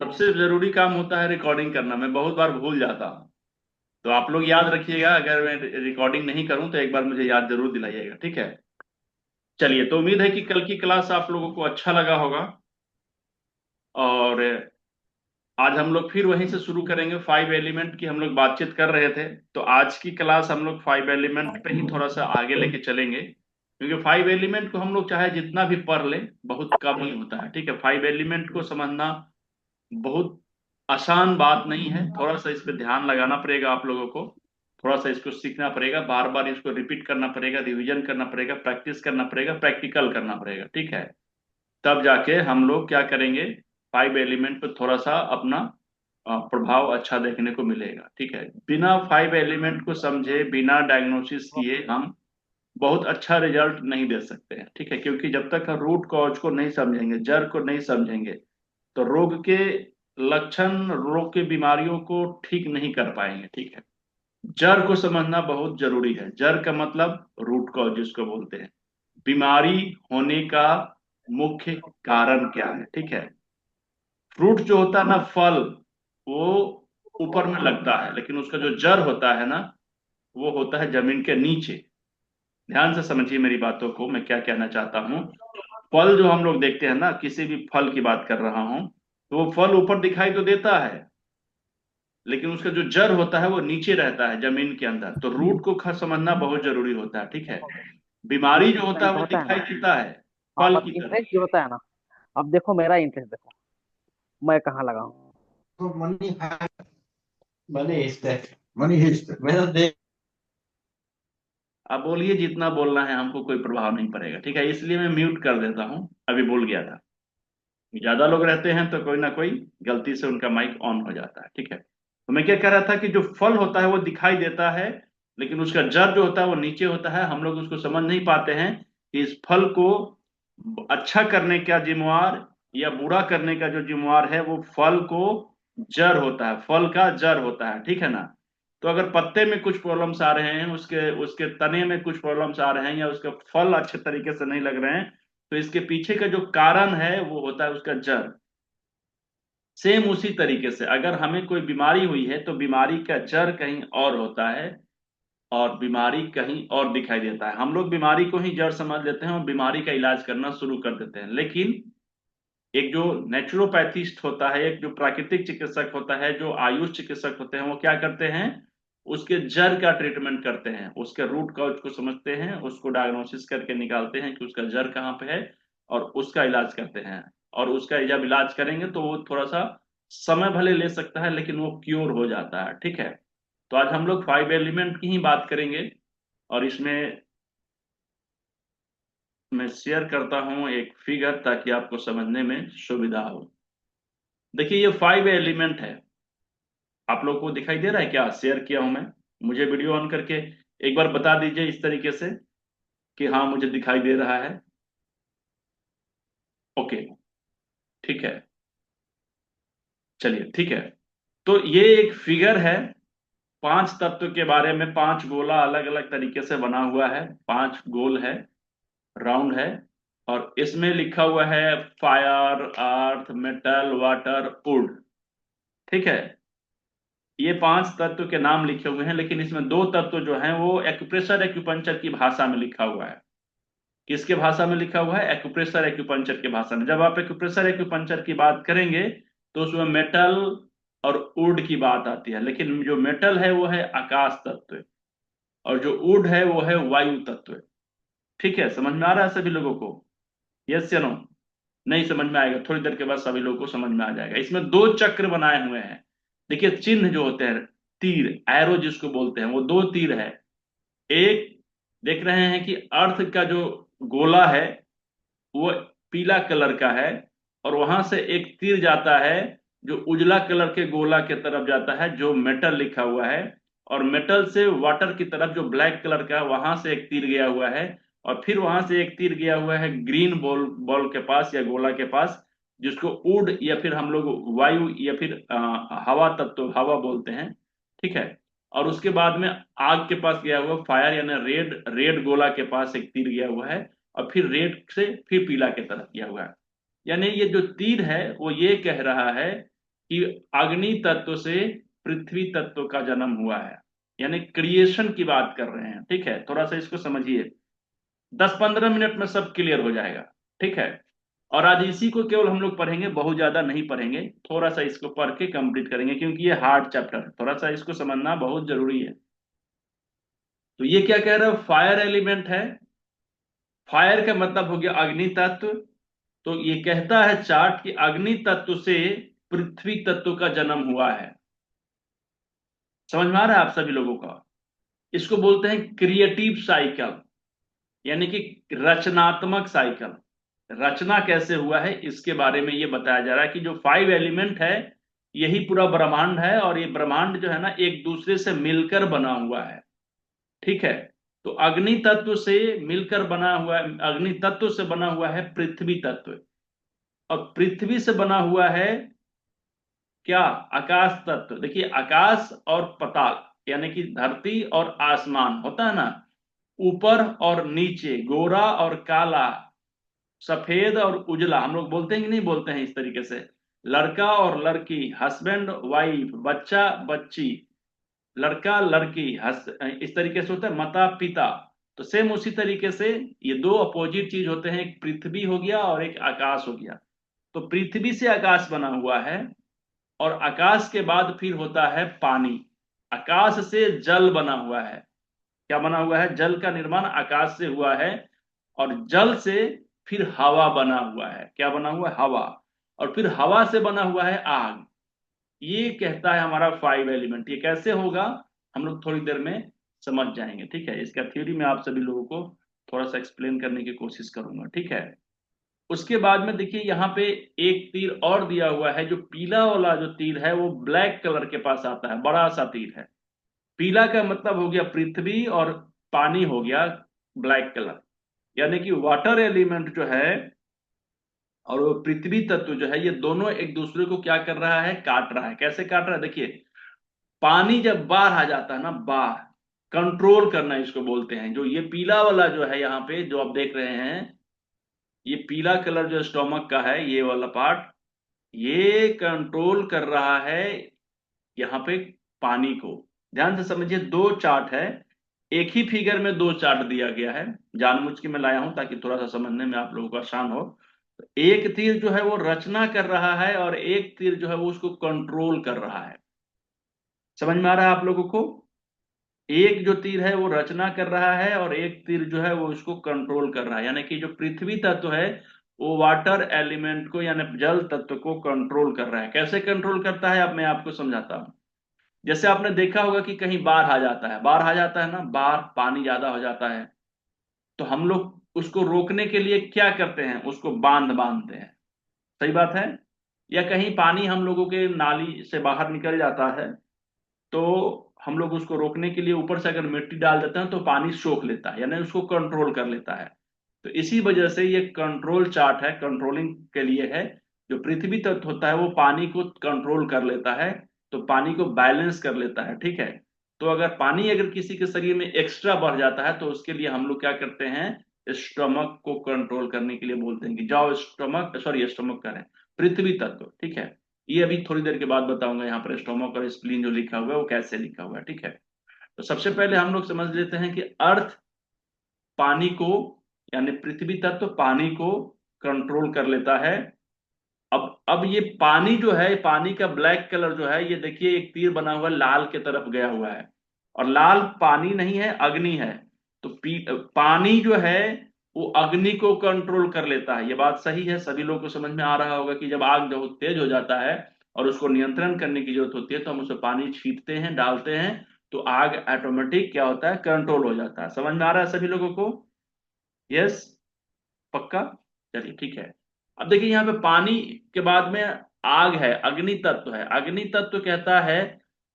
सबसे जरूरी काम होता है रिकॉर्डिंग करना। मैं बहुत बार भूल जाता हूँ, तो आप लोग याद रखिएगा। अगर मैं रिकॉर्डिंग नहीं करूँ तो एक बार मुझे याद जरूर दिलाइएगा, ठीक है। चलिए, तो उम्मीद है कि कल की क्लास आप लोगों को अच्छा लगा होगा। और आज हम लोग फिर वहीं से शुरू करेंगे। फाइव एलिमेंट की हम लोग बातचीत कर रहे थे, तो आज की क्लास हम लोग फाइव एलिमेंट पे ही थोड़ा सा आगे लेके चलेंगे, क्योंकि फाइव एलिमेंट को हम लोग चाहे जितना भी पढ़ लें बहुत कम ही होता है, ठीक है। फाइव एलिमेंट को समझना बहुत आसान बात नहीं है। थोड़ा सा इस पे ध्यान लगाना पड़ेगा आप लोगों को। थोड़ा सा इसको सीखना पड़ेगा, बार बार इसको रिपीट करना पड़ेगा, रिवीजन करना पड़ेगा, प्रैक्टिस करना पड़ेगा, प्रैक्टिकल करना पड़ेगा, ठीक है। तब जाके हम लोग क्या करेंगे, फाइव एलिमेंट पर थोड़ा सा अपना प्रभाव अच्छा देखने को मिलेगा, ठीक है। बिना फाइव एलिमेंट को समझे, बिना डायग्नोसिस किए हम बहुत अच्छा रिजल्ट नहीं दे सकते हैं, ठीक है। क्योंकि जब तक हम रूट कॉज को नहीं समझेंगे, जड़ को नहीं समझेंगे, तो रोग के लक्षण, रोग के बीमारियों को ठीक नहीं कर पाएंगे, ठीक है। जड़ को समझना बहुत जरूरी है। जड़ का मतलब रूट कॉज जिसको बोलते हैं, बीमारी होने का मुख्य कारण क्या है, ठीक है। फ्रूट जो होता है ना, फल, वो ऊपर में लगता है, लेकिन उसका जो जड़ होता है ना, वो होता है जमीन के नीचे। ध्यान से समझिए मेरी बातों को, मैं क्या कहना चाहता हूँ। फल जो हम लोग देखते हैं ना, किसी भी फल की बात कर रहा हूँ, तो वो फल ऊपर दिखाई तो देता है, लेकिन उसका जो जड़ होता है वो नीचे रहता है जमीन के अंदर। तो रूट को समझना बहुत जरूरी होता है, ठीक है। बीमारी जो होता है इंटरेस्ट वो होता है दिखाई ना। देता है हाँ, फल बस की तरह। इंटरेस्ट जो होता है ना। अब देखो मेरा इंटरेस्ट देखो, मैं कहाँ लगा हूँ। So money is that. Money is that. Whether they आप बोलिए, जितना बोलना है, हमको कोई प्रभाव नहीं पड़ेगा, ठीक है। इसलिए मैं म्यूट कर देता हूँ, अभी बोल गया था। ज्यादा लोग रहते हैं तो कोई ना कोई गलती से उनका माइक ऑन हो जाता है, ठीक है। तो मैं क्या कह रहा था कि जो फल होता है वो दिखाई देता है, लेकिन उसका जड़ जो होता है वो नीचे होता है। हम लोग उसको समझ नहीं पाते हैं कि इस फल को अच्छा करने का जिम्मेवार या बुरा करने का जो जिम्मेवार है, वो फल को जड़ होता है, फल का जड़ होता है, ठीक है ना। तो अगर पत्ते में कुछ प्रॉब्लम्स आ रहे हैं, उसके उसके तने में कुछ प्रॉब्लम्स आ रहे हैं, या उसके फल अच्छे तरीके से नहीं लग रहे हैं, तो इसके पीछे का जो कारण है वो होता है उसका जड़। सेम उसी तरीके से अगर हमें कोई बीमारी हुई है, तो बीमारी का जड़ कहीं और होता है और बीमारी कहीं और दिखाई देता है। हम लोग बीमारी को ही जड़ समझ लेते हैं और बीमारी का इलाज करना शुरू कर देते हैं, लेकिन एक जो नेचुरोपैथिस्ट होता है, एक जो प्राकृतिक चिकित्सक होता है, जो आयुष चिकित्सक होते हैं, वो क्या करते हैं, उसके जड़ का ट्रीटमेंट करते हैं, उसके रूट कॉज को समझते हैं, उसको डायग्नोसिस करके निकालते हैं कि उसका जड़ कहाँ पे है, और उसका इलाज करते हैं। और उसका जब इलाज करेंगे तो वो थोड़ा सा समय भले ले सकता है, लेकिन वो क्योर हो जाता है, ठीक है। तो आज हम लोग फाइव एलिमेंट की ही बात करेंगे, और इसमें मैं शेयर करता हूं एक फिगर, ताकि आपको समझने में सुविधा हो। देखिए, ये फाइव एलिमेंट है। आप लोग को दिखाई दे रहा है क्या, शेयर किया हूं मैं? मुझे वीडियो ऑन करके एक बार बता दीजिए इस तरीके से कि हाँ मुझे दिखाई दे रहा है। ओके, ठीक है। चलिए, ठीक है। तो ये एक फिगर है, पांच तत्व के बारे में। पांच गोला अलग अलग तरीके से बना हुआ है, पांच गोल है, राउंड है। और इसमें लिखा हुआ है fire, earth, metal, water, would, ठीक है। ये पांच तत्व के नाम लिखे हुए हैं, लेकिन इसमें दो तत्व जो हैं वो एक्यूप्रेशर एक्यूपंचर की भाषा में लिखा हुआ है। किसके भाषा में लिखा हुआ है? एक्यूप्रेशर एक्यूपंचर की भाषा में। जब आप एक्यूप्रेशर एक्यूपंचर की बात करेंगे, तो उसमें मेटल और वुड की बात आती है, लेकिन जो मेटल है वो है आकाश तत्व, और जो वुड है वो है वायु तत्व, ठीक है। समझ में आ रहा है सभी लोगों को? यस या नो? नहीं समझ में आएगा, थोड़ी देर के बाद सभी लोगों को समझ में आ जाएगा। इसमें दो चक्र बनाए हुए हैं। देखिए, चिन्ह जो होते हैं, तीर, एरो जिसको बोलते हैं, वो दो तीर है। एक देख रहे हैं कि अर्थ का जो गोला है वो पीला कलर का है, और वहां से एक तीर जाता है जो उजला कलर के गोला के तरफ जाता है, जो मेटल लिखा हुआ है। और मेटल से वाटर की तरफ जो ब्लैक कलर का है, वहां से एक तीर गया हुआ है। और फिर वहां से एक तीर गया हुआ है ग्रीन बॉल बॉल के पास या गोला के पास, जिसको वुड या फिर हम लोग वायु या फिर हवा तत्व, हवा बोलते हैं, ठीक है। और उसके बाद में आग के पास गया हुआ फायर, यानी रेड, रेड गोला के पास एक तीर गया हुआ है। और फिर रेड से फिर पीला की तरफ गया हुआ है। यानी ये जो तीर है वो ये कह रहा है कि अग्नि तत्व से पृथ्वी तत्व का जन्म हुआ है, यानी क्रिएशन की बात कर रहे हैं। ठीक है, थोड़ा सा इसको समझिए, 10-15 मिनट में सब क्लियर हो जाएगा। ठीक है, और आज इसी को केवल हम लोग पढ़ेंगे, बहुत ज्यादा नहीं पढ़ेंगे, थोड़ा सा इसको पढ़ के कंप्लीट करेंगे, क्योंकि ये हार्ड चैप्टर है, थोड़ा सा इसको समझना बहुत जरूरी है। तो ये क्या कह रहा है, फायर एलिमेंट है। फायर का मतलब हो गया अग्नि तत्व। तो ये कहता है चार्ट कि अग्नि तत्व से पृथ्वी तत्व का जन्म हुआ है। समझ में आ रहा है आप सभी लोगों का? इसको बोलते हैं क्रिएटिव साइकिल, यानी कि रचनात्मक साइकिल। रचना कैसे हुआ है इसके बारे में ये बताया जा रहा है कि जो 5 एलिमेंट है, यही पूरा ब्रह्मांड है, और ये ब्रह्मांड जो है ना एक दूसरे से मिलकर बना हुआ है। ठीक है, तो अग्नि तत्व से मिलकर बना हुआ है, अग्नि तत्व से बना हुआ है पृथ्वी तत्व, और पृथ्वी से बना हुआ है क्या, आकाश तत्व। देखिए, आकाश और पताल, यानी कि धरती और आसमान होता है ना, ऊपर और नीचे, गोरा और काला, सफेद और उजला, हम लोग बोलते हैं कि नहीं बोलते हैं इस तरीके से, लड़का और लड़की, हस्बैंड वाइफ, बच्चा बच्ची, लड़का लड़की, हस इस तरीके से होता है, माता पिता। तो सेम उसी तरीके से ये दो अपोजिट चीज होते हैं, एक पृथ्वी हो गया और एक आकाश हो गया। तो पृथ्वी से आकाश बना हुआ है, और आकाश के बाद फिर होता है पानी। आकाश से जल बना हुआ है। क्या बना हुआ है, जल का निर्माण आकाश से हुआ है, और जल से फिर हवा बना हुआ है। क्या बना हुआ है, हवा, और फिर हवा से बना हुआ है आग। ये कहता है हमारा 5 एलिमेंट। ये कैसे होगा हम लोग थोड़ी देर में समझ जाएंगे। ठीक है, इसका थ्योरी मैं आप सभी लोगों को थोड़ा सा एक्सप्लेन करने की कोशिश करूंगा। ठीक है, उसके बाद में देखिए यहाँ पे एक तीर और दिया हुआ है। जो पीला वाला जो तीर है वो ब्लैक कलर के पास आता है, बड़ा सा तीर है। पीला का मतलब हो गया पृथ्वी, और पानी हो गया ब्लैक कलर, यानी कि वाटर एलिमेंट जो है और वो पृथ्वी तत्व जो है, ये दोनों एक दूसरे को क्या कर रहा है, काट रहा है। कैसे काट रहा है, देखिए, पानी जब बाहर आ जाता है ना, बाहर कंट्रोल करना इसको बोलते हैं। जो ये पीला वाला जो है यहाँ पे जो आप देख रहे हैं, ये पीला कलर जो स्टोमक का है, ये वाला पार्ट, ये कंट्रोल कर रहा है यहाँ पे पानी को। ध्यान से समझिए, दो चार्ट है, एक ही फिगर में दो चार्ट दिया गया है, जानबूझ के मैं लाया हूं ताकि थोड़ा सा समझने में आप लोगों को आसान हो। तो एक तीर जो है वो रचना कर रहा है, और एक तीर जो है वो उसको कंट्रोल कर रहा है। समझ में आ रहा है आप लोगों को? एक जो तीर है वो रचना कर रहा है, और एक तीर जो है वो उसको कंट्रोल कर रहा है, यानी कि जो पृथ्वी तत्व है वो वाटर एलिमेंट को, यानी जल तत्व को कंट्रोल कर रहा है। कैसे कंट्रोल करता है, अब मैं आपको समझाता हूं। जैसे आपने देखा होगा कि कहीं बाढ़ आ जाता है, बाढ़ आ जाता है ना, बाढ़, पानी ज्यादा हो जाता है, तो हम लोग उसको रोकने के लिए क्या करते हैं, उसको बांध बांधते हैं। सही बात है? या कहीं पानी हम लोगों के नाली से बाहर निकल जाता है, तो हम लोग उसको रोकने के लिए ऊपर से अगर मिट्टी डाल देते हैं तो पानी सोख लेता है, यानी उसको कंट्रोल कर लेता है। तो इसी वजह से ये कंट्रोल चार्ट है, कंट्रोलिंग के लिए है। जो पृथ्वी तत्व होता है वो पानी को कंट्रोल कर लेता है, तो पानी को बैलेंस कर लेता है। ठीक है, तो अगर पानी अगर किसी के शरीर में एक्स्ट्रा बढ़ जाता है, तो उसके लिए हम लोग क्या करते हैं, स्टमक को कंट्रोल करने के लिए बोलते हैं कि जाओ स्टमक, सॉरी स्टमक करें, पृथ्वी तत्व। ठीक है, ये अभी थोड़ी देर के बाद बताऊंगा यहाँ पर स्टोमक और स्प्लीन जो लिखा हुआ है वो कैसे लिखा हुआ है। ठीक है, तो सबसे पहले हम लोग समझ लेते हैं कि अर्थ पानी को, यानी पृथ्वी तत्व पानी को कंट्रोल कर लेता है। अब ये पानी जो है, पानी का ब्लैक कलर जो है, ये देखिए एक तीर बना हुआ लाल के तरफ गया हुआ है, और लाल पानी नहीं है, अग्नि है। तो पानी जो है वो अग्नि को कंट्रोल कर लेता है। ये बात सही है, सभी लोगों को समझ में आ रहा होगा कि जब आग जो तेज हो जाता है और उसको नियंत्रण करने की जरूरत होती है, तो हम उसमें पानी छींटते हैं, डालते हैं, तो आग ऑटोमेटिक क्या होता है, कंट्रोल हो जाता है। समझ में आ रहा है सभी लोगों को? यस, पक्का? चलिए ठीक है। अब देखिए यहाँ पे पानी के बाद में आग है, अग्नि तत्व है। अग्नि तत्व कहता है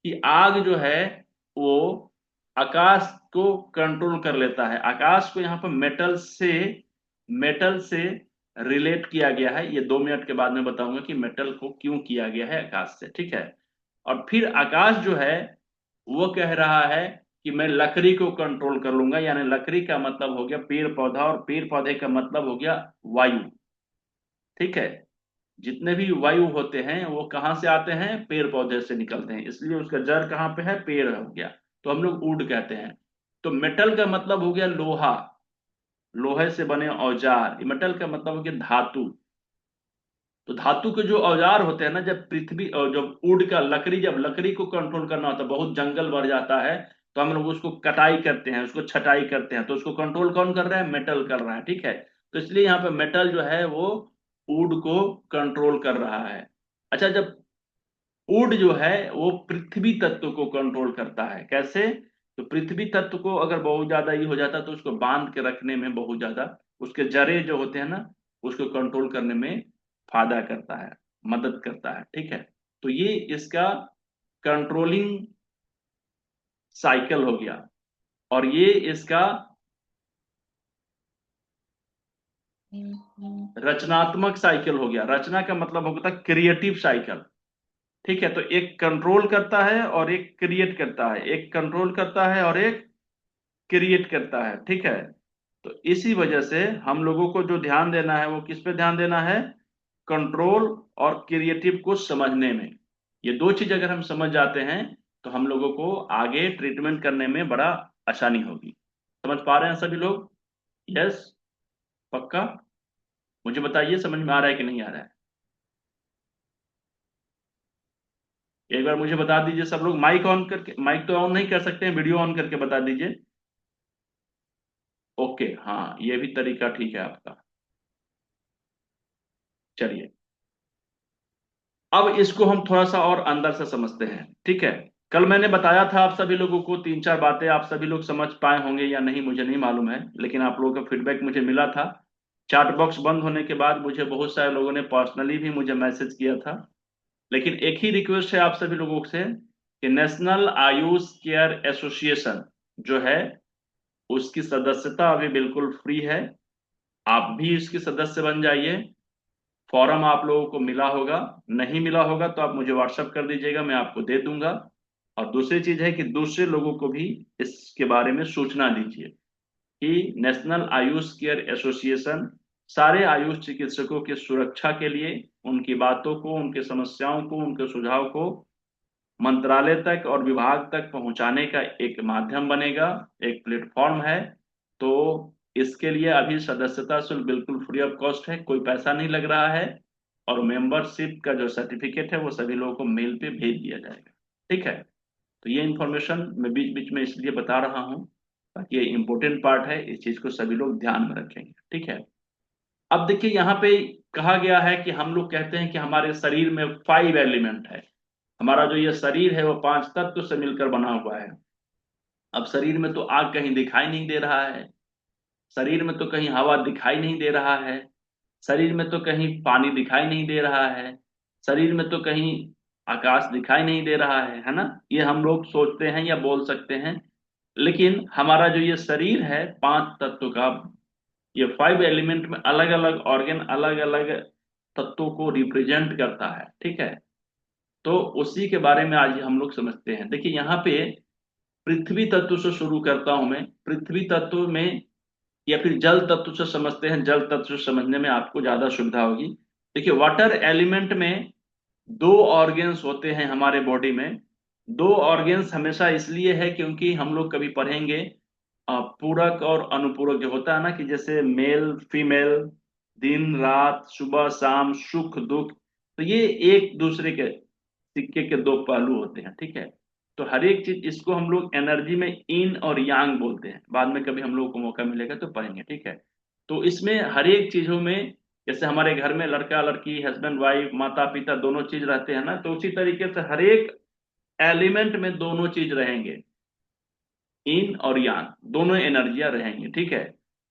कि आग जो है वो आकाश को कंट्रोल कर लेता है। आकाश को यहाँ पर मेटल से रिलेट किया गया है। ये 2 मिनट के बाद में बताऊंगा कि मेटल को क्यों किया गया है आकाश से। ठीक है, और फिर आकाश जो है वो कह रहा है कि मैं लकड़ी को कंट्रोल कर लूंगा, यानी लकड़ी का मतलब हो गया पेड़ पौधा, और पेड़ पौधे का मतलब हो गया वायु। ठीक है, जितने भी वायु होते हैं वो कहाँ से आते हैं, पेड़ पौधे से निकलते हैं, इसलिए उसका जड़ कहाँ पे है, पेड़ हो गया, तो हम लोग वुड कहते हैं। तो मेटल का मतलब हो गया लोहा, लोहे से बने औजार। मेटल का मतलब हो गया धातु। तो धातु के जो औजार होते हैं ना, जब पृथ्वी और जब वुड का लकड़ी, जब लकड़ी को कंट्रोल करना होता है, बहुत जंगल बढ़ जाता है, तो हम लोग उसको कटाई करते हैं, उसको छटाई करते हैं, तो उसको कंट्रोल कौन कर रहा है, मेटल कर रहा है, ठीक है। तो इसलिए यहाँ पे मेटल जो है वो वुड को कंट्रोल कर रहा है। अच्छा, जब वुड जो है वो पृथ्वी तत्व को कंट्रोल करता है, कैसे, तो पृथ्वी तत्व को अगर बहुत ज्यादा ये हो जाता है तो उसको बांध के रखने में बहुत ज्यादा, उसके जड़े जो होते हैं ना, उसको कंट्रोल करने में फायदा करता है, मदद करता है, ठीक है। तो ये इसका कंट्रोलिंग साइकिल हो गया। और ये इसका रचनात्मक साइकिल हो गया। रचना का मतलब होता है क्रिएटिव साइकिल, ठीक है। तो एक कंट्रोल करता है और एक क्रिएट करता है, एक कंट्रोल करता है और एक क्रिएट करता है, ठीक है। तो इसी वजह से हम लोगों को जो ध्यान देना है वो किस पे ध्यान देना है, कंट्रोल और क्रिएटिव को समझने में। ये दो चीज अगर हम समझ जाते हैं तो हम लोगों को आगे ट्रीटमेंट करने में बड़ा आसानी होगी। समझ पा रहे हैं सभी लोग? यस, पक्का? मुझे बताइए समझ में आ रहा है कि नहीं आ रहा है। एक बार मुझे बता दीजिए सब लोग, माइक ऑन करके, माइक तो ऑन नहीं कर सकते हैं, वीडियो ऑन करके बता दीजिए। ओके, हाँ ये भी तरीका ठीक है आपका। चलिए, अब इसको हम थोड़ा सा और अंदर से समझते हैं, ठीक है। कल मैंने बताया था आप सभी लोगों को तीन चार बातें, आप सभी लोग समझ पाए होंगे या नहीं मुझे नहीं मालूम है, लेकिन आप लोगों का फीडबैक मुझे मिला था। चैट बॉक्स बंद होने के बाद मुझे बहुत सारे लोगों ने पर्सनली भी मुझे मैसेज किया था। लेकिन एक ही रिक्वेस्ट है आप सभी लोगों से कि नेशनल आयुष केयर एसोसिएशन जो है उसकी सदस्यता अभी बिल्कुल फ्री है। आप भी इसके सदस्य बन जाइए। फॉर्म आप लोगों को मिला होगा, नहीं मिला होगा तो आप मुझे व्हाट्सएप कर दीजिएगा, मैं आपको दे दूंगा। और दूसरी चीज है कि दूसरे लोगों को भी इसके बारे में सूचना दीजिए कि नेशनल आयुष केयर एसोसिएशन सारे आयुष चिकित्सकों की सुरक्षा के लिए उनकी बातों को, उनकी समस्याओं को, उनके सुझाव को मंत्रालय तक और विभाग तक पहुंचाने का एक माध्यम बनेगा, एक प्लेटफॉर्म है। तो इसके लिए अभी सदस्यता शुल्क बिल्कुल फ्री ऑफ कॉस्ट है, कोई पैसा नहीं लग रहा है। और मेंबरशिप का जो सर्टिफिकेट है वो सभी लोगों को मेल पे भेज दिया जाएगा, ठीक है। तो ये इन्फॉर्मेशन मैं बीच बीच में इसलिए बता रहा हूँ ताकि ये इंपॉर्टेंट पार्ट है, इस चीज को सभी लोग ध्यान में रखेंगे, ठीक है। अब देखिए यहाँ पे कहा गया है कि हम लोग कहते हैं कि हमारे शरीर में 5 एलिमेंट है। हमारा जो ये शरीर है वो 5 तत्व से मिलकर बना हुआ है। अब शरीर में तो आग कहीं दिखाई नहीं दे रहा है, शरीर में तो कहीं हवा दिखाई नहीं दे रहा है, शरीर में तो कहीं पानी दिखाई नहीं दे रहा है, शरीर में तो कहीं आकाश दिखाई नहीं दे रहा है ना। ये हम लोग सोचते हैं या बोल सकते हैं। लेकिन हमारा जो ये शरीर है 5 तत्व का, ये 5 एलिमेंट में अलग अलग ऑर्गन अलग अलग तत्वों को रिप्रेजेंट करता है, ठीक है। तो उसी के बारे में आज हम लोग समझते हैं। देखिए यहाँ पे पृथ्वी तत्व से शुरू करता हूं मैं। पृथ्वी तत्व में या फिर जल तत्व से समझते हैं, जल तत्व से समझने में आपको ज्यादा सुविधा होगी। देखिए वाटर एलिमेंट में 2 ऑर्गन्स होते हैं हमारे बॉडी में। 2 ऑर्गन्स हमेशा इसलिए है क्योंकि हम लोग कभी पढ़ेंगे पूरक और अनुपूरक, जो होता है ना कि जैसे मेल फीमेल, दिन रात, सुबह शाम, सुख दुख, तो ये एक दूसरे के सिक्के के 2 पहलू होते हैं, ठीक है। तो हर एक चीज, इसको हम लोग एनर्जी में इन और यांग बोलते हैं, बाद में कभी हम लोगों को मौका मिलेगा तो पढ़ेंगे, ठीक है। तो इसमें हर एक चीजों में, जैसे हमारे घर में लड़का लड़की, हस्बैंड वाइफ, माता पिता दोनों चीज रहते हैं ना, तो उसी तरीके से हर एक एलिमेंट में दोनों चीज रहेंगे, इन और यांग दोनों एनर्जियां रहेंगी, ठीक है।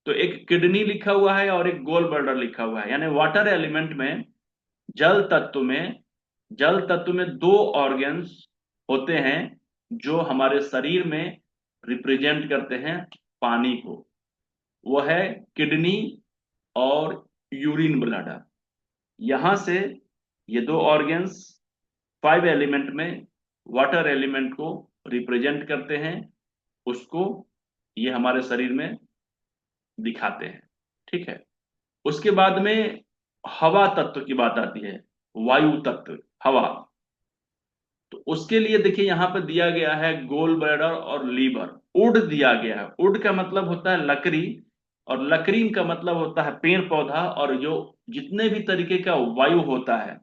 तो एक किडनी लिखा हुआ है और एक गोल ब्लैडर लिखा हुआ है, यानी वाटर एलिमेंट में, जल तत्व में, जल तत्व में 2 ऑर्गन्स होते हैं जो हमारे शरीर में रिप्रेजेंट करते हैं पानी को। वो है किडनी और यूरिन ब्लैडर। यहां से ये 2 ऑर्गन्स 5 एलिमेंट में वाटर एलिमेंट को रिप्रेजेंट करते हैं, उसको ये हमारे शरीर में दिखाते हैं, ठीक है। उसके बाद में हवा तत्व की बात आती है, वायु तत्व, हवा। तो उसके लिए देखिए यहां पर दिया गया है गोल ब्लैडर और लीवर। उड दिया गया है, उड का मतलब होता है लकड़ी, और लकड़ी का मतलब होता है पेड़ पौधा, और जो जितने भी तरीके का वायु होता है,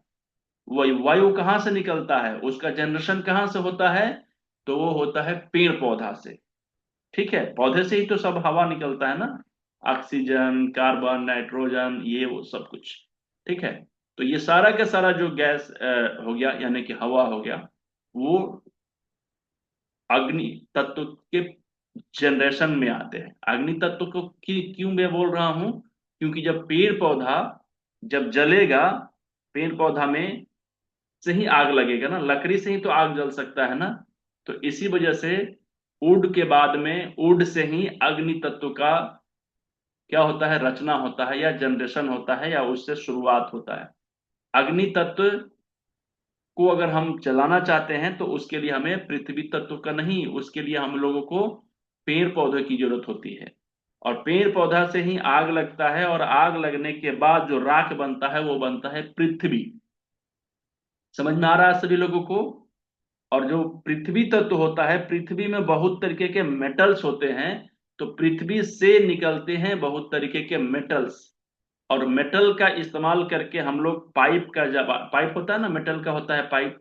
वही वायु कहाँ से निकलता है, उसका जनरेशन कहाँ से होता है, तो वो होता है पेड़ पौधा से। ठीक है, पौधे से ही तो सब हवा निकलता है ना, ऑक्सीजन, कार्बन, नाइट्रोजन, ये वो सब कुछ। ठीक है, तो ये सारा का सारा जो गैस हो गया, यानी कि हवा हो गया, वो अग्नि तत्व के जनरेशन में आते हैं। अग्नि तत्व को क्यों मैं बोल रहा हूं, क्योंकि जब पेड़ पौधा जब जलेगा, पेड़ पौधा में से ही आग लगेगा ना, लकड़ी से ही तो आग जल सकता है ना। तो इसी वजह से उड के बाद में, उड से ही अग्नि तत्व का क्या होता है, रचना होता है, या जनरेशन होता है, या उससे शुरुआत होता है। अग्नि तत्व को अगर हम चलाना चाहते हैं तो उसके लिए हमें पृथ्वी तत्व का नहीं, उसके लिए हम लोगों को पेड़ पौधे की जरूरत होती है। और पेड़ पौधा से ही आग लगता है, और आग लगने के बाद जो राख बनता है वो बनता है पृथ्वी। समझ में आ रहा है सभी लोगों को। और जो पृथ्वी तत्व होता है, पृथ्वी में बहुत तरीके के मेटल्स होते हैं, तो पृथ्वी से निकलते हैं बहुत तरीके के मेटल्स। और मेटल का इस्तेमाल करके हम लोग पाइप का, जब पाइप होता है ना, मेटल का होता है पाइप,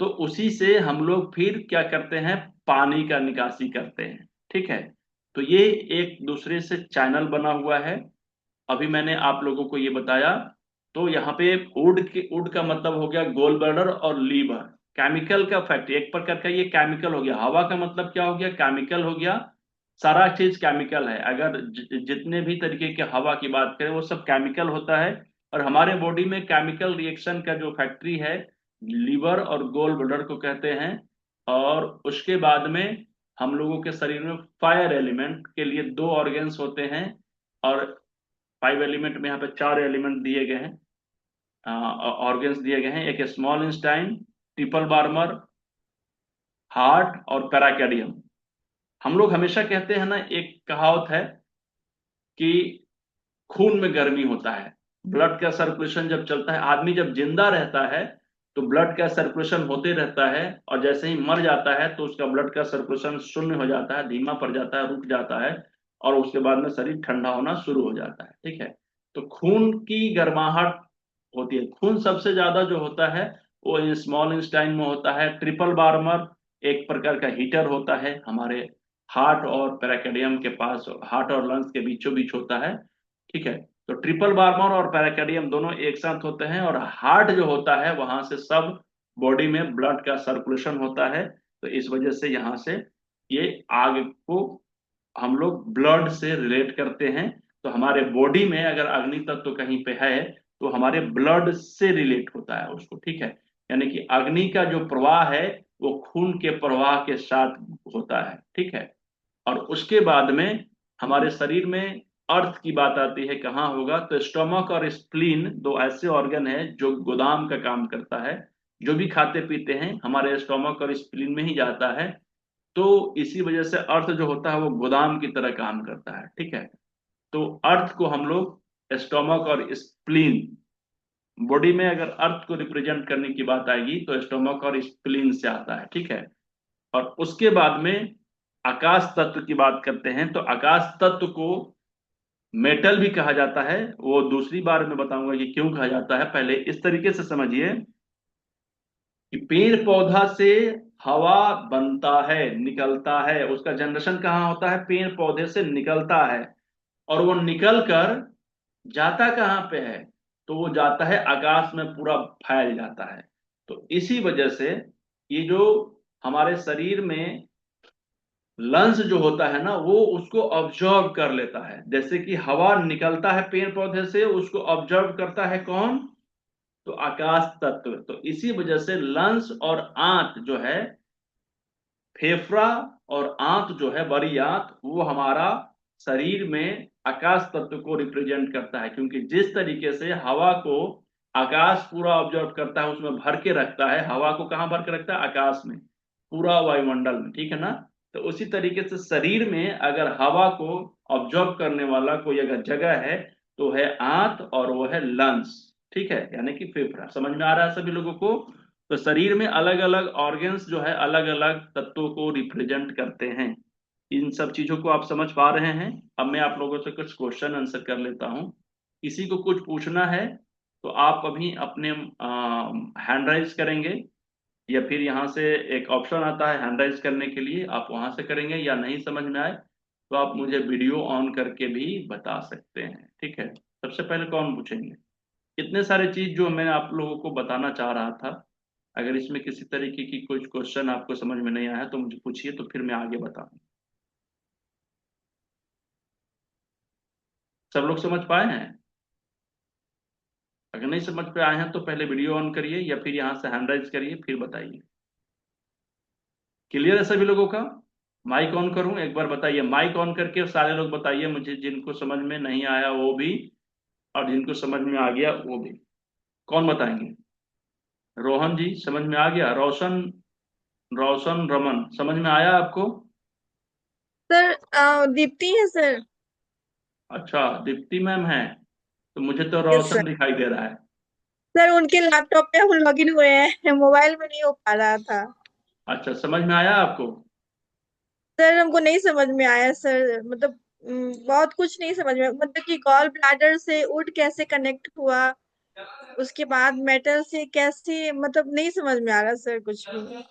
तो उसी से हम लोग फिर क्या करते हैं, पानी का निकासी करते हैं। ठीक है, तो ये एक दूसरे से चैनल बना हुआ है। अभी मैंने आप लोगों को ये बताया। तो यहाँ पे वुड का मतलब हो गया गोल ब्लैडर और लीवर। केमिकल का फैक्ट्री एक प्रकार का, ये केमिकल हो गया। हवा का मतलब क्या हो गया, केमिकल हो गया। सारा चीज केमिकल है। अगर जितने भी तरीके के हवा की बात करें वो सब केमिकल होता है। और हमारे बॉडी में केमिकल रिएक्शन का जो फैक्ट्री है, लीवर और गोल ब्लैडर को कहते हैं। और उसके बाद में हम लोगों के शरीर में फायर एलिमेंट के लिए दो ऑर्गन्स होते हैं। और फाइव एलिमेंट में यहाँ पे चार एलिमेंट दिए गए हैं, ऑर्गन्स दिए गए हैं। एक small Einstein, triple Barmer, heart और पैराकार्डियम। हम लोग हमेशा कहते हैं ना, एक कहावत है कि खून में गर्मी होता है, ब्लड का सर्कुलेशन जब चलता है, आदमी जब जिंदा रहता है तो ब्लड का सर्कुलेशन होते रहता है, और जैसे ही मर जाता है तो उसका ब्लड का सर्कुलेशन शून्य हो जाता है, धीमा पड़ जाता है, रुक जाता है, और उसके बाद में शरीर ठंडा होना शुरू हो जाता है। ठीक है, तो खून की गर्माहट होती है। खून सबसे ज्यादा जो होता है वो स्मॉल इंस्टाइन में होता है। ट्रिपल बार्मर एक प्रकार का हीटर होता है, हमारे हार्ट और पेराकार्डियम के पास, हार्ट और लंग्स के बीचों बीच होता है। ठीक है, तो ट्रिपल बार्मर और पैराकार्डियम दोनों एक साथ होते हैं। और हार्ट जो होता है वहां से सब बॉडी में ब्लड का सर्कुलेशन होता है। तो इस वजह से यहाँ से ये आग को हम लोग ब्लड से रिलेट करते हैं। तो हमारे बॉडी में अगर अग्नि तत्व कहीं पे है तो हमारे ब्लड से रिलेट होता है उसको। ठीक है, यानी कि अग्नि का जो प्रवाह है वो खून के प्रवाह के साथ होता है। ठीक है, और उसके बाद में हमारे शरीर में अर्थ की बात आती है, कहाँ होगा, तो स्टोमक और स्प्लीन दो ऐसे ऑर्गन है जो गोदाम का काम करता है। जो भी खाते पीते हैं हमारे स्टोमक और स्प्लीन में ही जाता है। तो इसी वजह से अर्थ जो होता है वो गोदाम की तरह काम करता है। ठीक है, तो अर्थ को हम लोग स्टोमक और स्प्लीन, बॉडी में अगर अर्थ को रिप्रेजेंट करने की बात आएगी तो स्टोमक और स्प्लीन से आता है। ठीक है, और उसके बाद में आकाश तत्व की बात करते हैं। तो आकाश तत्व को मेटल भी कहा जाता है, वो दूसरी बार में बताऊंगा कि क्यों कहा जाता है। पहले इस तरीके से समझिए कि पेड़ पौधा से हवा बनता है, निकलता है, उसका जनरेशन कहाँ होता है, पेड़ पौधे से निकलता है। और वो निकल कर जाता कहाँ पे है, तो वो जाता है आकाश में, पूरा फैल जाता है। तो इसी वजह से ये जो हमारे शरीर में लंग्स जो होता है ना, वो उसको ऑब्जर्व कर लेता है। जैसे कि हवा निकलता है पेड़ पौधे से, उसको ऑब्जर्व करता है कौन, तो आकाश तत्व। तो इसी वजह से लंग्स और आंत जो है, फेफड़ा और आंत जो है, बड़ी आंत, वो हमारा शरीर में आकाश तत्व को रिप्रेजेंट करता है। क्योंकि जिस तरीके से हवा को आकाश पूरा ऑब्जर्व करता है, उसमें भर के रखता है, हवा को कहाँ भर के रखता है, आकाश में, पूरा वायुमंडल में। ठीक है ना, तो उसी तरीके से शरीर में अगर हवा को ऑब्जर्व करने वाला कोई अगर जगह है तो है आंत, और वो है लंग्स। ठीक है, यानी कि फेफड़ा। समझ में आ रहा है सभी लोगों को? तो शरीर में अलग अलग ऑर्गन्स जो है अलग अलग तत्वों को रिप्रेजेंट करते हैं। इन सब चीजों को आप समझ पा रहे हैं? अब मैं आप लोगों से कुछ क्वेश्चन आंसर कर लेता हूं। किसी को कुछ पूछना है तो आप अभी अपने हैंड राइज करेंगे, या फिर यहाँ से एक ऑप्शन आता है हैंड राइज करने के लिए, आप वहां से करेंगे, या नहीं समझ में आए तो आप मुझे वीडियो ऑन करके भी बता सकते हैं। ठीक है, सबसे पहले कौन पूछेंगे? इतने सारे चीज जो मैं आप लोगों को बताना चाह रहा था, अगर इसमें किसी तरीके की कुछ क्वेश्चन आपको समझ में नहीं आया तो मुझे पूछिए, तो फिर मैं आगे बताऊं। सब लोग समझ पाए हैं? अगर नहीं समझ पे आए हैं तो पहले वीडियो ऑन करिए या फिर यहाँ से हैंड राइज करिए, फिर बताइए। क्लियर है सभी लोगों का? माइक ऑन करूं? एक बार बताइए, माइक ऑन करके सारे लोग बताइए मुझे, जिनको समझ में नहीं आया वो भी, और जिनको समझ में आ गया वो भी। कौन बताएंगे? रोहन जी समझ में आ गया? रोशन, रोशन रमन समझ में आया आपको? सर दीप्ति है सर। अच्छा, दीप्ति मैम है, तो मुझे तो यस सर। रोशन दिखाई दे रहा है। सर उनके लैपटॉप पे हम लॉगिन हुए हैं, मोबाइल में नहीं हो पा रहा था। अच्छा, समझ में आया आपको? सर हमको नहीं समझ में आया सर, मतलब बहुत कुछ नहीं समझ में, मतलब कि गॉल ब्लैडर से वुड कैसे कनेक्ट हुआ, उसके बाद मेटल से कैसे, मतलब नहीं समझ में आ रहा सर कुछ भी।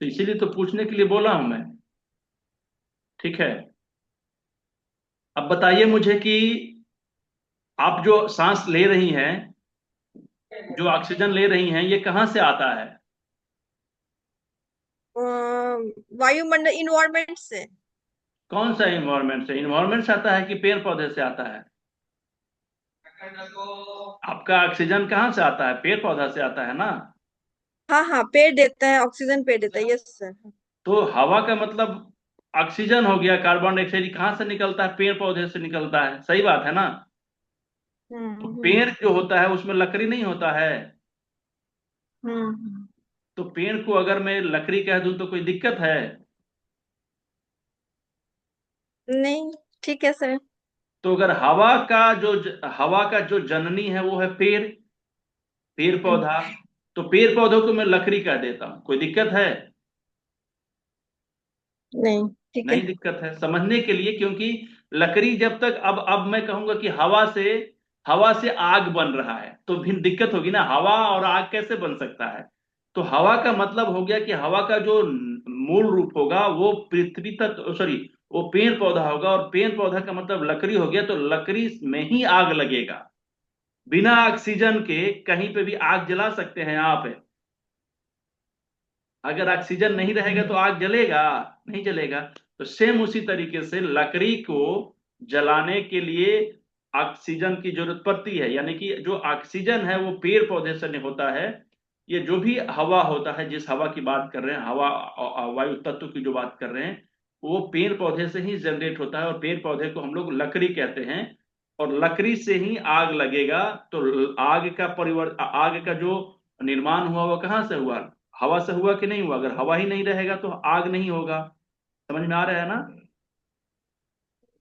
तो इसीलिए तो पूछने के लिए बोला हूं मैं। ठीक है, अब बताइए मुझे कि आप जो सांस ले रही हैं, जो ऑक्सीजन ले रही हैं, ये कहाँ से आता है? वायुमंडल, इन्वायरमेंट से। कौन सा इन्वायरमेंट से? इन्वायरमेंट से आता है कि पेड़ पौधे से आता है? आपका ऑक्सीजन कहाँ से आता है? पेड़ पौधा से आता है ना? हाँ हाँ, पेड़ देता है ऑक्सीजन, पेड़ देता है, यस सर। तो हवा का मतलब ऑक्सीजन हो गया, कार्बन डाइऑक्साइड कहाँ से निकलता है? पेड़ पौधे से निकलता है, सही बात है ना? तो पेड़ हम्म। जो होता है उसमें लकड़ी नहीं होता है। हम्म। तो पेड़ को अगर मैं लकड़ी कह दूं तो कोई दिक्कत है? नहीं, ठीक है सर। तो अगर हवा का जो जननी है वो है पेड़, पेड़ पौधा, तो पेड़ पौधों को मैं लकड़ी कह देता हूं, कोई दिक्कत है? नहीं, ठीक है। नहीं दिक्कत है समझने के लिए, क्योंकि लकड़ी जब तक, अब मैं कहूंगा कि हवा से आग बन रहा है तो फिर दिक्कत होगी ना, हवा और आग कैसे बन सकता है? तो हवा का मतलब हो गया कि हवा का जो मूल रूप होगा वो पृथ्वी तत्व, सॉरी, वो पेड़ पौधा होगा, और पेड़ पौधा का मतलब लकड़ी हो गया, तो लकड़ी में ही आग लगेगा। बिना ऑक्सीजन के कहीं पे भी आग जला सकते हैं आप? अगर ऑक्सीजन नहीं रहेगा तो आग जलेगा? नहीं जलेगा। तो सेम उसी तरीके से लकड़ी को जलाने के लिए ऑक्सीजन की जरूरत पड़ती है, यानी कि जो ऑक्सीजन है वो पेड़ पौधे से नहीं होता है। ये जो भी हवा होता है, जिस हवा की बात कर रहे हैं, हवा वायु तत्व की जो बात कर रहे हैं, वो पेड़ पौधे से ही जनरेट होता है, और पेड़ पौधे को हम लोग लकड़ी कहते हैं। और लकड़ी से ही आग लगेगा। तो आग का जो निर्माण हुआ वो कहाँ से हुआ? हवा से हुआ कि नहीं हुआ? अगर हवा ही नहीं रहेगा तो आग नहीं होगा। समझ में आ रहा है ना?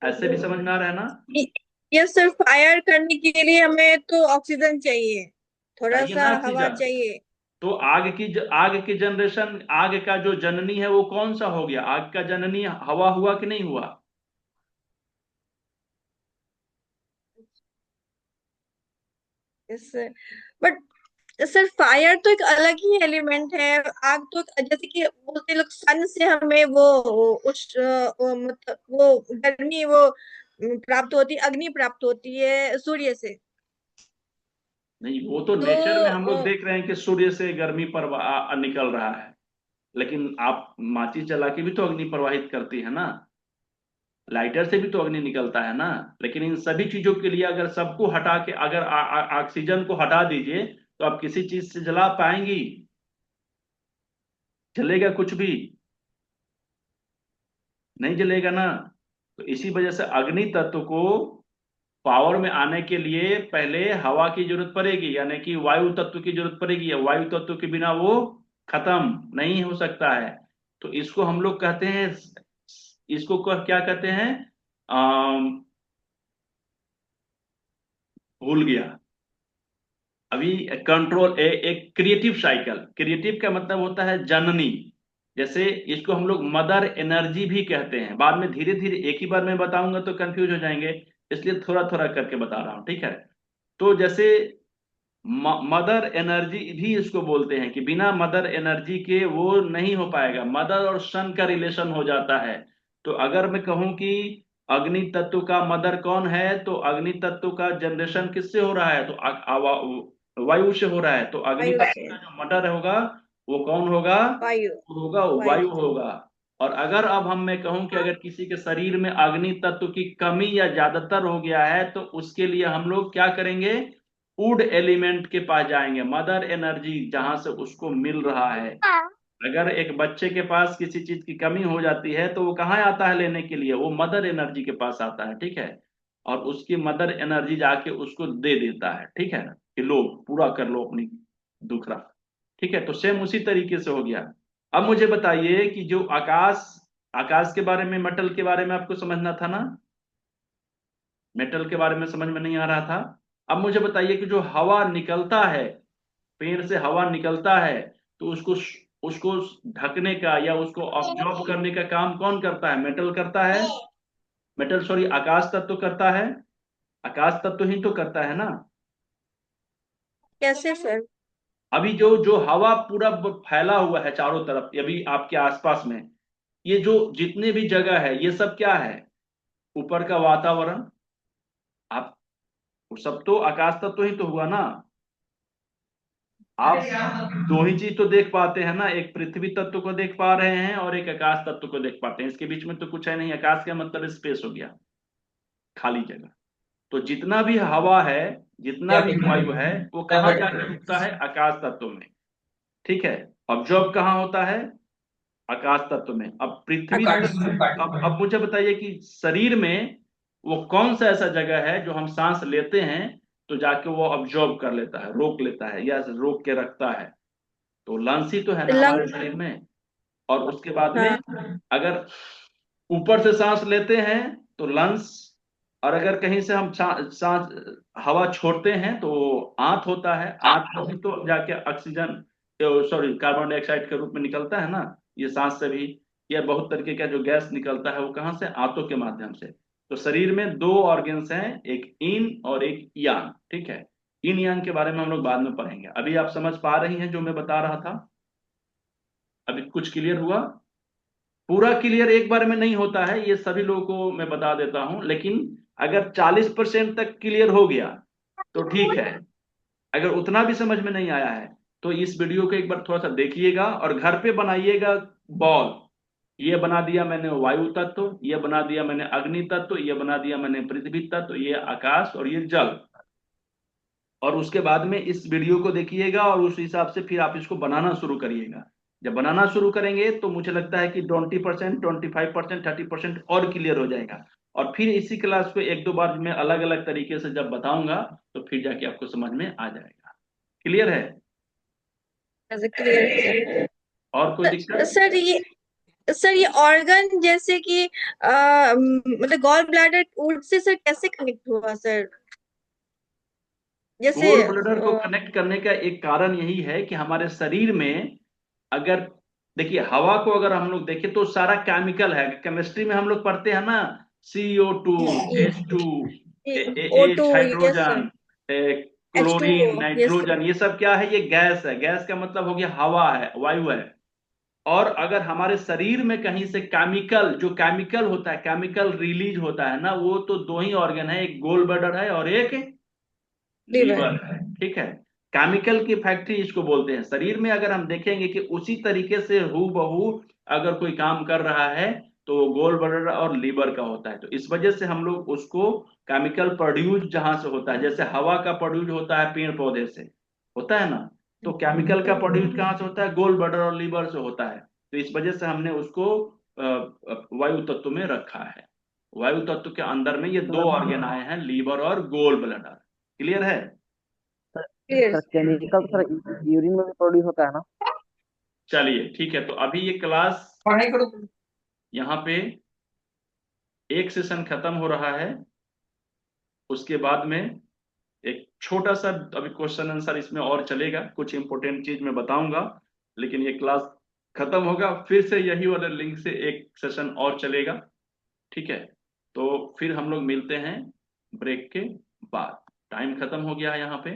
ऐसे भी समझ में आ रहा है ना? ये सिर्फ फायर करने के लिए हमें तो ऑक्सीजन चाहिए, थोड़ा चाहिए सा ना हवा ऑक्सीजन? चाहिए। तो आग की जनरेशन, आग का जो जननी है वो कौन सा हो गया? आग का जननी हवा हुआ कि नहीं हुआ? Yes sir, but sir fire तो एक अलग ही एलिमेंट है। आग तो जैसे कि बोलते लोग सन से हमें वो मतलब वो गर्मी वो प्राप्त होती, अग्नि प्राप्त होती है सूर्य से। नहीं, वो तो तो नेचर में हम लोग देख रहे हैं कि सूर्य से गर्मी पर निकल रहा है। लेकिन आप माचिस जला के भी तो अग्नि प्रवाहित करती है ना? लाइटर से भी तो अग्नि निकलता है ना? लेकिन इन सभी चीजों के लिए अगर सबको हटा के, अगर ऑक्सीजन को हटा दीजिए, तो आप किसी चीज से जला पाएंगी? जलेगा कुछ भी? नहीं जलेगा ना? तो इसी वजह से अग्नि तत्व को पावर में आने के लिए पहले हवा की जरूरत पड़ेगी, यानी कि वायु तत्व की जरूरत पड़ेगी, या वायु तत्व के बिना वो खत्म नहीं हो सकता है। तो इसको हम लोग कहते हैं, क्या कहते हैं? अम, भूल गया। अभी कंट्रोल एक क्रिएटिव साइकिल, क्रिएटिव का मतलब होता है जननी। जैसे इसको हम लोग मदर एनर्जी भी कहते हैं। बाद में धीरे धीरे एक ही बार में बताऊंगा तो कंफ्यूज हो जाएंगे, इसलिए थोड़ा थोड़ा करके बता रहा हूं, ठीक है। तो जैसे मदर एनर्जी भी इसको बोलते हैं कि बिना मदर एनर्जी के वो नहीं हो पाएगा। मदर और सन का रिलेशन हो जाता है। तो अगर मैं कहूं कि अग्नि तत्व का मदर कौन है, तो अग्नि तत्व का जनरेशन किससे हो रहा है, तो वायु से हो रहा है। तो अग्नि वायु तत्व से। का जो मदर होगा वो कौन होगा, वायु। वो होगा वायु। वायु होगा। और अगर अब मैं कहूं कि अगर किसी के शरीर में अग्नि तत्व की कमी या ज्यादातर हो गया है, तो उसके लिए हम लोग क्या करेंगे, वुड एलिमेंट के पास जाएंगे, मदर एनर्जी जहां से उसको मिल रहा है। अगर एक बच्चे के पास किसी चीज की कमी हो जाती है तो वो कहाँ आता है लेने के लिए, वो मदर एनर्जी के पास आता है, ठीक है। और उसकी मदर एनर्जी जाके उसको दे देता है, ठीक है ना, कि लो पूरा कर लो अपनी दुखड़ा, ठीक है। तो सेम उसी तरीके से हो गया। अब मुझे बताइए कि जो आकाश, आकाश के बारे में, मेटल के बारे में आपको समझना था ना, मेटल के बारे में समझ में नहीं आ रहा था। अब मुझे बताइए कि जो हवा निकलता है, पेड़ से हवा निकलता है, तो उसको उसको ढकने का या उसको ऑब्जॉर्ब करने का काम कौन करता है, मेटल करता है। मेटल सॉरी, आकाश तत्व करता है। आकाश तत्व ही तो करता है ना। कैसे सर? अभी जो जो हवा पूरा फैला हुआ है चारों तरफ, अभी आपके आसपास में, ये जो जितने भी जगह है, ये सब क्या है, ऊपर का वातावरण। आप वो सब तो आकाश तत्व ही तो हुआ ना। आप दो ही चीज तो देख पाते हैं ना, एक पृथ्वी तत्व को देख पा रहे हैं और एक आकाश तत्व को देख पाते हैं। इसके बीच में तो कुछ है नहीं। आकाश का मतलब स्पेस हो गया, खाली जगह। तो जितना भी हवा है, जितना भी वायु है, वो कहाँ जाकर रुकता है, आकाश तत्व में, ठीक है। ऑब्जॉर्ब कहाँ होता है, आकाश तत्व में। अब पृथ्वी तत्व, अब मुझे बताइए कि शरीर में वो कौन सा ऐसा जगह है जो हम सांस लेते हैं तो जाके वो ऑब्जॉर्ब कर लेता है, रोक लेता है या रोक के रखता है। तो लंग्स ही तो है ना हमारे लंग। शरीर में। और उसके बाद में हाँ। अगर ऊपर से सांस लेते हैं तो लंग्स, और अगर कहीं से हम सांस हवा छोड़ते हैं तो आंत होता है। आंत में भी तो जाके ऑक्सीजन, सॉरी, कार्बन डाइऑक्साइड के रूप में निकलता है ना, ये सांस से भी। या बहुत तरीके का जो गैस निकलता है वो कहाँ से, आंतों के माध्यम से। तो शरीर में दो ऑर्गन्स हैं, एक इन और एक यांग, ठीक है। इन यांग के बारे में हम लोग बाद में पढ़ेंगे। अभी आप समझ पा रही हैं जो मैं बता रहा था, अभी कुछ क्लियर हुआ। पूरा क्लियर एक बार में नहीं होता है, ये सभी लोगों को मैं बता देता हूं, लेकिन अगर 40% तक क्लियर हो गया तो ठीक है। अगर उतना भी समझ में नहीं आया है तो इस वीडियो को एक बार थोड़ा सा देखिएगा और घर पे बनाइएगा बॉल। ये बना दिया मैंने वायु तत्व, ये बना दिया मैंने अग्नि तत्व, ये बना दिया मैंने पृथ्वी तत्व, ये आकाश और ये जल। और उसके बाद में इस वीडियो को देखिएगा और उस हिसाब से फिर आप इसको बनाना शुरू करिएगा। जब बनाना शुरू करेंगे तो मुझे लगता है कि 20%, 25%, 30% और क्लियर हो जाएगा। और फिर इसी क्लास को एक दो बार मैं अलग अलग तरीके से जब बताऊंगा तो फिर जाके आपको समझ में आ जाएगा। क्लियर है? क्लियर और कोई सर। दिक्कत? सर ये ऑर्गन जैसे कि मतलब गॉल ब्लैडर ऊट से सर कैसे कनेक्ट हुआ सर? जैसे गोल ब्लैडर को कनेक्ट करने का एक कारण यही है कि हमारे शरीर में, अगर देखिए हवा को अगर हम लोग देखें तो सारा केमिकल है। केमिस्ट्री में हम लोग पढ़ते हैं ना, CO2, H2, O2। H yes sir. Hydrogen, H2O। Chlorine, yes sir. Nitrogen, ये सब क्या है, ये गैस है। गैस का मतलब हो गया हवा है, वायु है। और अगर हमारे शरीर में कहीं से केमिकल, जो केमिकल होता है, केमिकल रिलीज होता है ना, वो तो दो ही ऑर्गन है, एक गोल ब्लैडर है और एक लीवर। लीवर है, ठीक है। केमिकल की फैक्ट्री इसको बोलते हैं। शरीर में अगर हम देखेंगे कि उसी तरीके से हूबहू अगर कोई काम कर रहा है तो वो गोल ब्लैडर और लीवर का होता है। तो इस वजह से हम लोग उसको केमिकल प्रोड्यूस जहां से होता है, जैसे हवा का प्रोड्यूस होता है पेड़ पौधे से, होता है ना, तो केमिकल का प्रोड्यूस कहाँ से होता है, गोल ब्लैडर और लीवर से होता है। तो इस वजह से हमने उसको वायु तत्व में रखा है। वायु तत्व के अंदर में ये दो ऑर्गन आए हैं, लीवर और गोल ब्लैडर। क्लियर है? Sir clear. Sir chemical sir urine में भी प्रोड्यूस होता है ना? चलिए ठीक है, तो अभी ये क्लास पढ़ाई करो। यहाँ पे एक सेशन खत्म हो रहा है। उसके बाद में एक छोटा सा अभी क्वेश्चन आंसर इसमें और चलेगा, कुछ इंपॉर्टेंट चीज मैं बताऊंगा, लेकिन ये क्लास खत्म होगा फिर से यही वाले लिंक से एक सेशन और चलेगा, ठीक है। तो फिर हम लोग मिलते हैं ब्रेक के बाद। टाइम खत्म हो गया है यहाँ पे।